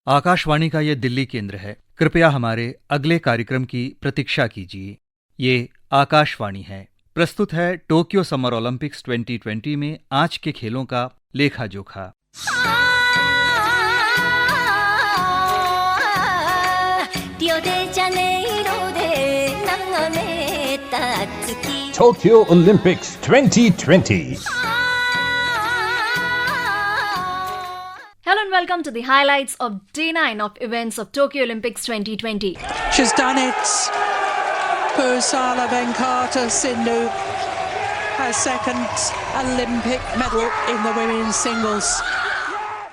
आकाशवाणी का ये दिल्ली केंद्र है। कृपया हमारे अगले कार्यक्रम की प्रतीक्षा कीजिए। ये आकाशवाणी है। प्रस्तुत है टोक्यो समर ओलंपिक्स 2020 में आज के खेलों का लेखा जोखा। Tokyo Olympics 2020. Hello and welcome to the highlights of Day 9 of events of Tokyo Olympics 2020. She's done it. Pusala Venkata Sindhu, her second Olympic medal in the women's singles.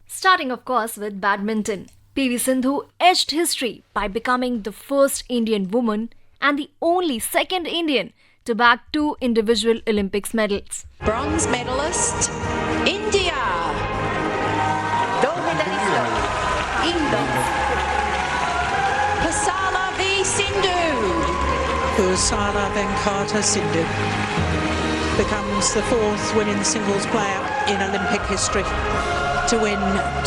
Starting of course with badminton. PV Sindhu edged history by becoming the first Indian woman and the only second Indian to bag 2 individual Olympics medals. Bronze medalist, India. Gold medalist, England. Pusala V. Sindhu. Pusala Venkata Sindhu becomes the 4th women's singles player in Olympic history to win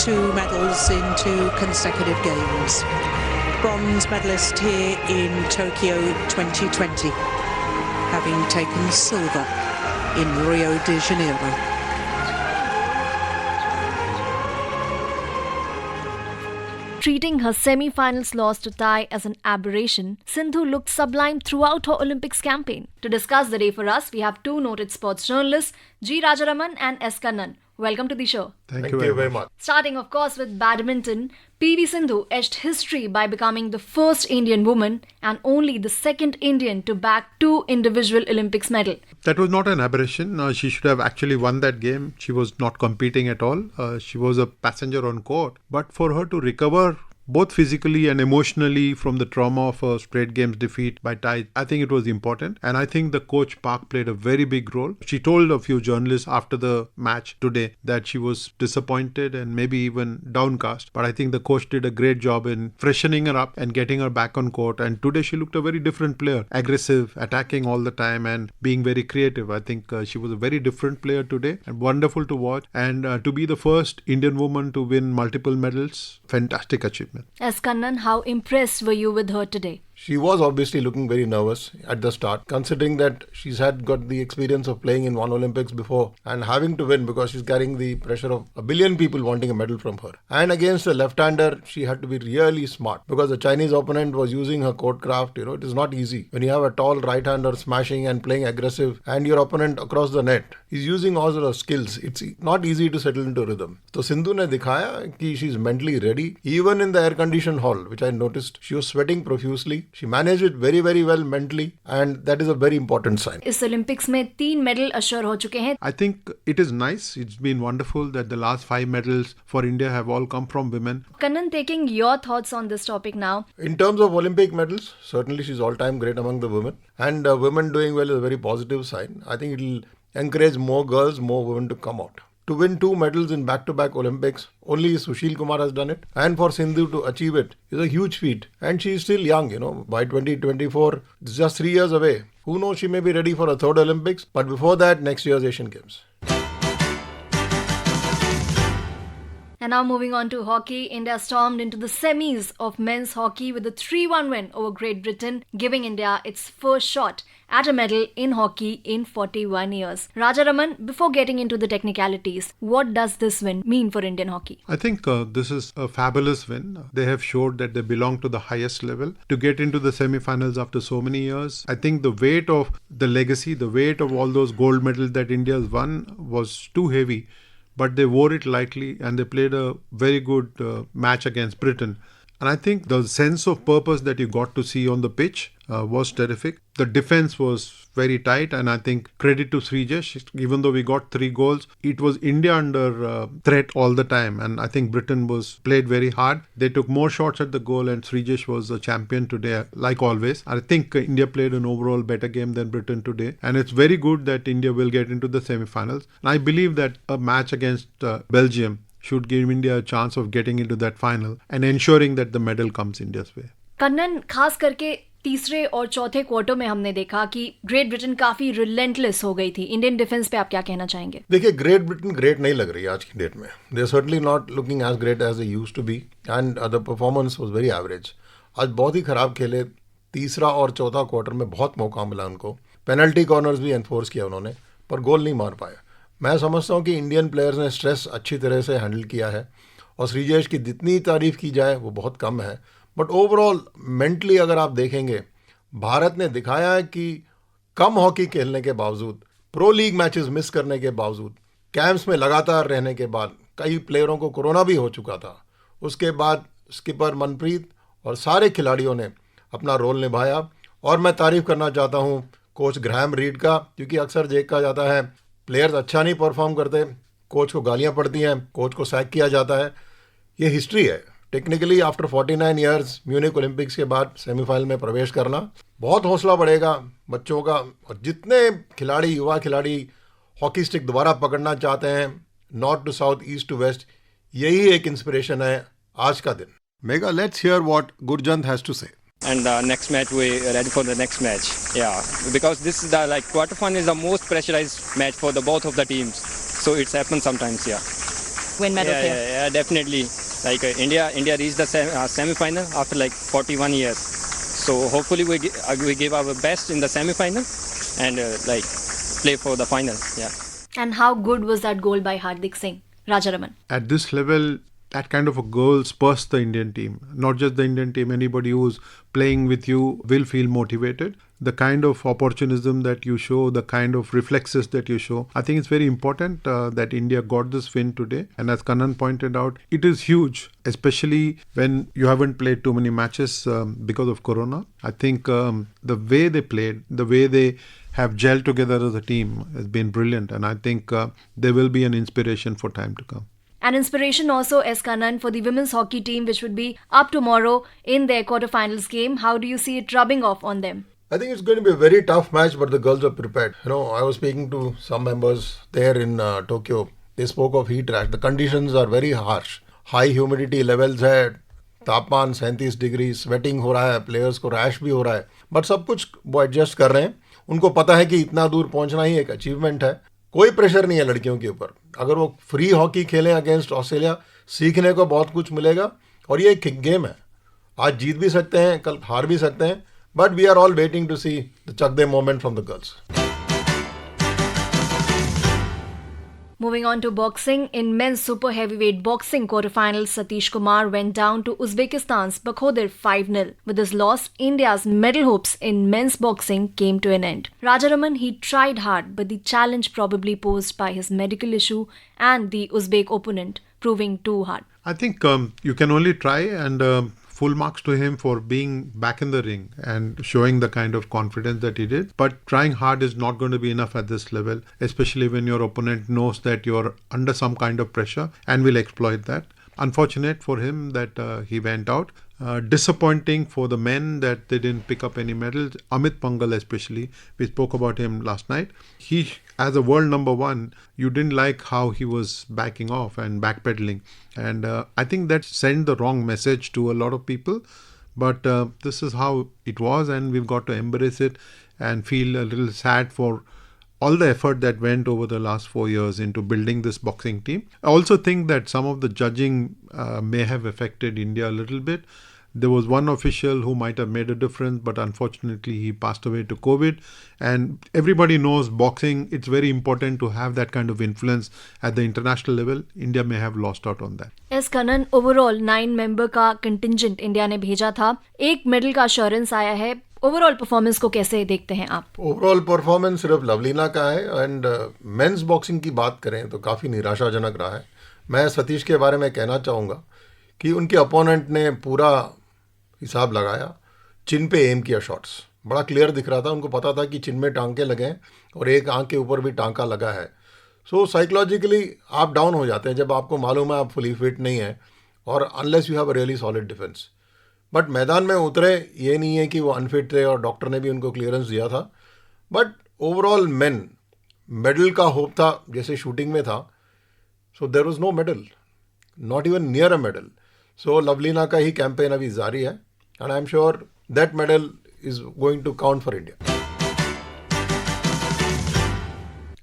2 medals in 2 consecutive games. Bronze medalist here in Tokyo 2020, having taken silver in Rio de Janeiro. Treating her semi-finals loss to Thai as an aberration, Sindhu looked sublime throughout her Olympics campaign. To discuss the day for us, we have 2 noted sports journalists, G. Rajaraman and S. Kannan. Welcome to the show. Thank you very much. Starting, of course, with badminton, PV Sindhu etched history by becoming the first Indian woman and only the second Indian to bag 2 individual Olympics medals. That was not an aberration. She should have actually won that game. She was not competing at all. She was a passenger on court. But for her to recover both physically and emotionally from the trauma of a straight games defeat by Thai, I think it was important. And I think the coach Park played a very big role. She told a few journalists after the match today that she was disappointed and maybe even downcast. But I think the coach did a great job in freshening her up and getting her back on court. And today she looked a very different player, aggressive, attacking all the time and being very creative. I think she was a very different player today and wonderful to watch. And to be the first Indian woman to win multiple medals, fantastic achievement. As Kannan, how impressed were you with her today? She was obviously looking very nervous at the start, considering that she's got the experience of playing in one Olympics before and having to win because she's carrying the pressure of a billion people wanting a medal from her. And against a left-hander, she had to be really smart because the Chinese opponent was using her court craft. It is not easy. When you have a tall right-hander smashing and playing aggressive and your opponent across the net is using all sort of skills, it's not easy to settle into rhythm. So Sindhu ne dikhaya ki she's mentally ready. Even in the air-conditioned hall, which I noticed, she was sweating profusely. She managed it very, very well mentally, and that is a very important sign. इस Olympics में 3 medal assure हो चुके हैं. I think it is nice. It's been wonderful that the last 5 medals for India have all come from women. Kannan, taking your thoughts on this topic now. In terms of Olympic medals, certainly she's all-time great among the women. And women doing well is a very positive sign. I think it will encourage more girls, more women to come out. To win 2 medals in back-to-back Olympics, only Sushil Kumar has done it. And for Sindhu to achieve it is a huge feat. And she is still young, By 2024, it's just 3 years away. Who knows, she may be ready for a 3rd Olympics. But before that, next year's Asian Games. And now moving on to hockey, India stormed into the semis of men's hockey with a 3-1 win over Great Britain, giving India its first shot at a medal in hockey in 41 years. Rajaraman, before getting into the technicalities, what does this win mean for Indian hockey? I think this is a fabulous win. They have showed that they belong to the highest level. To get into the semi-finals after so many years, I think the weight of the legacy, the weight of all those gold medals that India has won was too heavy. But they wore it lightly and they played a very good match against Britain. And I think the sense of purpose that you got to see on the pitch was terrific. The defense was very tight, and I think credit to Srijesh. Even though we got 3 goals, it was India under threat all the time, and I think Britain was played very hard. They took more shots at the goal, and Srijesh was a champion today, like always. I think India played an overall better game than Britain today, and it's very good that India will get into the semi-finals. And I believe that a match against Belgium should give India a chance of getting into that final and ensuring that the medal comes India's way. Kannan, खास करके तीसरे और चौथे quarter में हमने देखा कि great Britain काफी रिलेंटलेस हो गई थी। इंडियन डिफेंस पे आप क्या कहना चाहेंगे? देखिए, ग्रेट ब्रिटेन ग्रेट नहीं लग रही है आज की डेट में. They are certainly not looking as great as they used to be and the performance was very average. आज बहुत ही खराब खेले. तीसरा और चौथा क्वार्टर में बहुत मौका मिला उनको. पेनल्टी कॉर्नर्स भी एनफोर्स किया उन्होंने, पर गोल नहीं मार पाए. मैं समझता हूँ कि इंडियन प्लेयर्स ने स्ट्रेस अच्छी तरह से हैंडल किया है और श्रीजेश की जितनी तारीफ की जाए वो बहुत कम है. बट ओवरऑल मेंटली अगर आप देखेंगे, भारत ने दिखाया है कि कम हॉकी खेलने के बावजूद, प्रो लीग मैचेस मिस करने के बावजूद, कैंप्स में लगातार रहने के बाद, कई प्लेयरों को कोरोना भी हो चुका था, उसके बाद स्किपर मनप्रीत और सारे खिलाड़ियों ने अपना रोल निभाया. और मैं तारीफ करना चाहता हूँ कोच ग्रैहम रीड का, क्योंकि अक्सर देखा जाता है प्लेयर्स अच्छा नहीं परफॉर्म करते, कोच को गालियाँ पड़ती हैं, कोच को सैक किया जाता है. ये हिस्ट्री है. Technically after 49 years Munich Olympics के बाद सेमीफाइनल में प्रवेश करना, बहुत हौसला बढ़ेगा बच्चों का. और जितने खिलाड़ी, युवा खिलाड़ी हॉकी स्टिक दोबारा पकड़ना चाहते हैं, north to south, east to west, यही एक इंस्पिरेशन है आज का दिन. Megha, let's hear what Gurjant has to say. And next match we ready for the next match. Yeah, because this is the quarterfinal is the most pressurized match for the both of the teams. So it's happened sometimes. Yeah. Win medal here. Yeah, definitely. India reached the semi-final after 41 years. So hopefully we give our best in the semi-final and play for the final. Yeah. And how good was that goal by Hardik Singh, Rajaraman? At this level, that kind of a goal spurs the Indian team. Not just the Indian team, anybody who's playing with you will feel motivated. The kind of opportunism that you show, the kind of reflexes that you show, I think it's very important that India got this win today. And as Kannan pointed out, it is huge, especially when you haven't played too many matches because of Corona. I think the way they played, the way they have gelled together as a team has been brilliant. And I think they will be an inspiration for time to come. An inspiration also, S. Kannan, for the women's hockey team, which would be up tomorrow in their quarterfinals game. How do you see it rubbing off on them? I think it's going to be a very tough match, but the girls are prepared. I was speaking to some members there in Tokyo. They spoke of heat rash. The conditions are very harsh. High humidity levels है, तापमान 37 degree, sweating हो रहा है, players को rash भी हो रहा है. बट सब कुछ वो एडजस्ट कर रहे हैं. उनको पता है कि इतना दूर पहुंचना ही एक अचीवमेंट है. कोई प्रेशर नहीं है लड़कियों के ऊपर. अगर वो फ्री हॉकी खेलें अगेंस्ट ऑस्ट्रेलिया, सीखने को बहुत कुछ मिलेगा. और ये एक गेम है. आज जीत भी सकते हैं, कल हार भी सकते हैं. But we are all waiting to see the Chak De moment from the girls. Moving on to boxing, in men's super heavyweight boxing quarterfinals, Satish Kumar went down to Uzbekistan's Bakhodir 5-0. With his loss, India's medal hopes in men's boxing came to an end. Rajaraman, he tried hard, but the challenge probably posed by his medical issue and the Uzbek opponent proving too hard. I think you can only try, and full marks to him for being back in the ring and showing the kind of confidence that he did. But trying hard is not going to be enough at this level, especially when your opponent knows that you're under some kind of pressure and will exploit that. Unfortunate for him that he went out. Disappointing for the men that they didn't pick up any medals. Amit Pangal especially, we spoke about him last night. He, as a world number one, you didn't like how he was backing off and backpedaling. And I think that sent the wrong message to a lot of people. But this is how it was, and we've got to embrace it and feel a little sad for all the effort that went over the last 4 years into building this boxing team. I also think that some of the judging may have affected India a little bit. There was one official who might have made a difference, but unfortunately he passed away to COVID. And everybody knows boxing, it's very important to have that kind of influence at the international level. India may have lost out on that. S. Kannan, overall 9-member का contingent India ने भेजा था. 1 medal का assurance आया है. Overall performance को कैसे देखते हैं आप? ओवरऑल परफॉर्मेंस सिर्फ लवलीना का है. एंड मेंस बॉक्सिंग की बात करें तो काफ़ी निराशाजनक रहा है. मैं सतीश के बारे में कहना चाहूँगा कि उनके अपोनेंट ने पूरा हिसाब लगाया, चिन पे एम किया शॉट्स. बड़ा क्लियर दिख रहा था, उनको पता था कि चिन में टांके लगे हैं और एक आंख के ऊपर भी टांका लगा है. सो साइकोलॉजिकली आप डाउन हो जाते हैं जब आपको मालूम है आप फुली फिट नहीं है और unless you have a really solid defence. But मैदान में उतरे, ये नहीं है कि वो अनफिट थे और डॉक्टर ने भी उनको क्लियरेंस दिया था. बट ओवरऑल मेन मेडल का होप था जैसे शूटिंग में था. So there was no medal, not even near a medal. So Lovlina का ही कैंपेन अभी जारी है and I am sure that medal is going to count for India.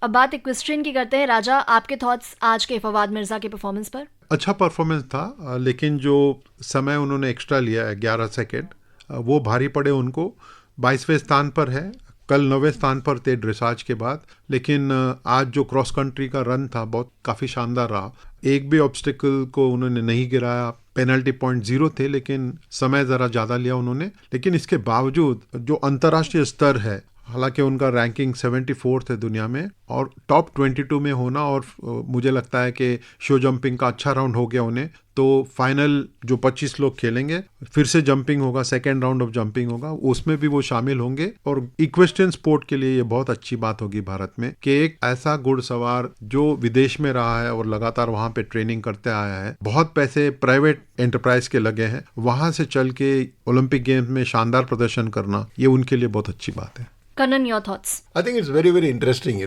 अब बात इक्वेस्ट्रियन की करते हैं। राजा, आपके थॉट्स आज के फवाद मिर्जा के परफॉर्मेंस पर? अच्छा परफॉर्मेंस था, लेकिन जो समय उन्होंने एक्स्ट्रा लिया है 11 सेकेंड, वो भारी पड़े उनको। 22वें स्थान पर है, कल 9वें स्थान पर थे ड्रेसाज के बाद, लेकिन आज जो क्रॉस कंट्री का रन था बहुत काफ़ी शानदार रहा। एक भी ऑब्स्टिकल को उन्होंने नहीं गिराया, पेनल्टी पॉइंट 0 थे, लेकिन समय ज़रा ज़्यादा लिया उन्होंने। लेकिन इसके बावजूद जो अंतर्राष्ट्रीय स्तर है, हालांकि उनका रैंकिंग 74th है दुनिया में, और टॉप 22 में होना, और मुझे लगता है कि शो जंपिंग का अच्छा राउंड हो गया उन्हें, तो फाइनल जो 25 लोग खेलेंगे, फिर से जंपिंग होगा, सेकेंड राउंड ऑफ जंपिंग होगा, उसमें भी वो शामिल होंगे। और इक्वेस्ट्रियन स्पोर्ट के लिए ये बहुत अच्छी बात होगी भारत में कि एक ऐसा घुड़सवार जो विदेश में रहा है और लगातार वहाँ पे ट्रेनिंग करते आया है, बहुत पैसे प्राइवेट एंटरप्राइज के लगे हैं, वहाँ से चल के ओलंपिक गेम्स में शानदार प्रदर्शन करना, ये उनके लिए बहुत अच्छी बात है। Kannan, your thoughts? I think it's very, very interesting.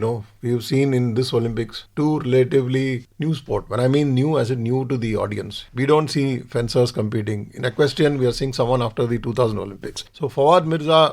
We've seen in this Olympics two relatively new sport. When I mean new, as in new to the audience. We don't see fencers competing. In equestrian, we are seeing someone after the 2000 Olympics. So Fawad Mirza,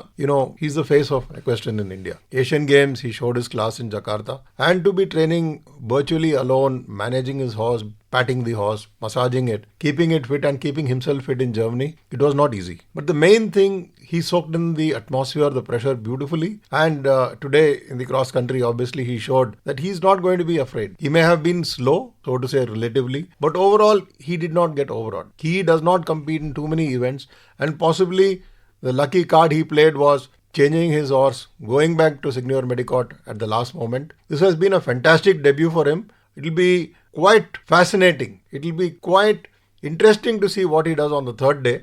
he's the face of equestrian in India. Asian Games, he showed his class in Jakarta. And to be training virtually alone, managing his horse, patting the horse, massaging it, keeping it fit and keeping himself fit in Germany, it was not easy. But the main thing, he soaked in the atmosphere, the pressure beautifully. And today in the cross country, obviously he showed that he's not going to be afraid. He may have been slow, so to say, relatively, but overall he did not get overawed. He does not compete in too many events, and possibly the lucky card he played was changing his horse, going back to Signor Medicot at the last moment. This has been a fantastic debut for him. It'll be quite fascinating. It'll be quite interesting to see what he does on the third day,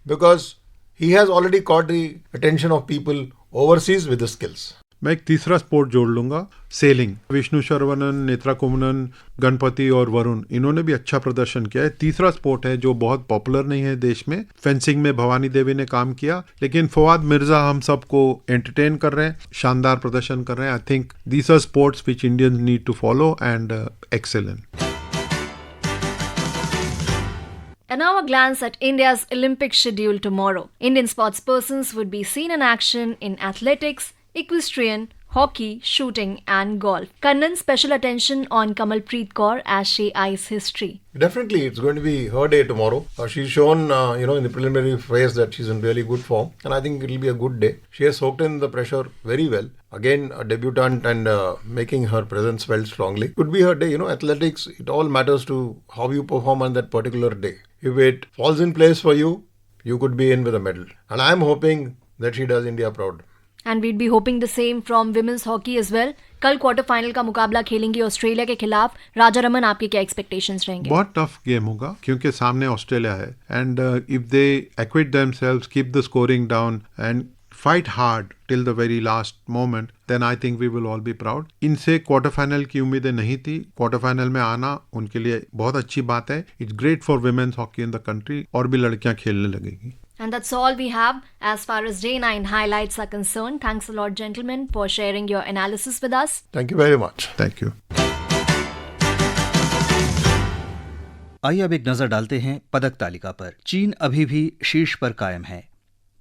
because he has already caught the attention of people overseas with his skills. मैं एक तीसरा sport जोड़ लूंगा, selling. Vishnu शरवणन, Netra कुमनन, Ganpati और वरुण, इन्होंने भी अच्छा प्रदर्शन किया है। तीसरा स्पोर्ट है जो बहुत पॉपुलर नहीं है देश में। फेंसिंग में भवानी देवी ने काम किया, लेकिन फवाद मिर्जा हम सबको एंटरटेन कर रहे हैं, शानदार प्रदर्शन कर रहे हैं। I think these are sports which Indians need to follow and excel in. And now a glance at India's Olympic schedule tomorrow. Indian sportspersons would be seen in action in athletics, equestrian, hockey, shooting and golf. Kannan, special attention on Kamalpreet Kaur as she eyes history. Definitely, it's going to be her day tomorrow. She's shown, in the preliminary phase that she's in really good form, and I think it'll be a good day. She has soaked in the pressure very well. Again, a debutant and making her presence felt strongly. Could be her day. Athletics, it all matters to how you perform on that particular day. If it falls in place for you, you could be in with a medal. And I'm hoping that she does India proud. And we'd be hoping the same from women's hockey as well. कल quarter final का मुकाबला खेलेंगी Australia के खिलाफ। राजा रमन, आपके क्या expectations रहेंगे? बहुत tough game होगा क्योंकि सामने ऑस्ट्रेलिया है, and if they equity themselves, keep the scoring down and fight hard till the very last moment, then I think we will all be proud. इनसे क्वार्टर फाइनल की उम्मीदें नहीं थी। क्वार्टर फाइनल में आना उनके लिए बहुत अच्छी बात है। It's great for women's hockey in the country, और भी लड़कियां खेलने लगेगी। And that's all we have as far as Day 9 highlights are concerned. Thanks a lot, gentlemen, for sharing your analysis with us. Thank you very much. Thank you. आइए अब एक नजर डालते हैं पदक तालिका पर। चीन अभी भी शीर्ष पर कायम है।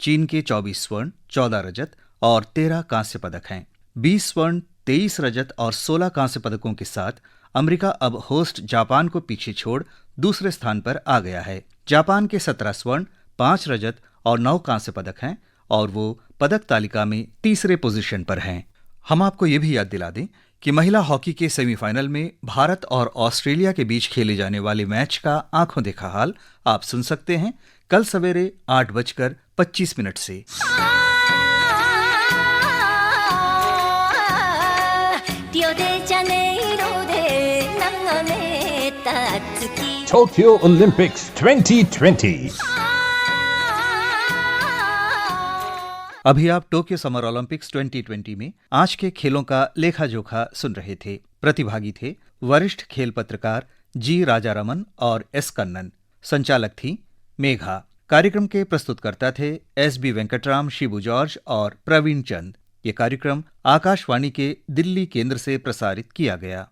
चीन के 24 स्वर्ण, 14 रजत और 13 कांस्य पदक हैं। 20 स्वर्ण, 23 रजत और 16 कांस्य पदकों के साथ अमेरिका अब होस्ट जापान को पीछे छोड़ दूसरे स्थान पर आ गया है। जापान के 17 स्वर्ण, 5 रजत और 9 कांस्य पदक हैं और वो पदक तालिका में तीसरे पोजीशन पर हैं। हम आपको ये भी याद दिला दें कि महिला हॉकी के सेमीफाइनल में भारत और ऑस्ट्रेलिया के बीच खेले जाने वाले मैच का आंखों देखा हाल आप सुन सकते हैं कल सवेरे 8:25 से। Tokyo Olympics 2020. अभी आप टोक्यो समर ओलंपिक्स 2020 में आज के खेलों का लेखा जोखा सुन रहे थे। प्रतिभागी थे वरिष्ठ खेल पत्रकार जी राजारमन और एस कन्नन। संचालक थी मेघा। कार्यक्रम के प्रस्तुतकर्ता थे एस.बी. वेंकटराम, शिबू जॉर्ज और प्रवीण चंद। ये कार्यक्रम आकाशवाणी के दिल्ली केंद्र से प्रसारित किया गया।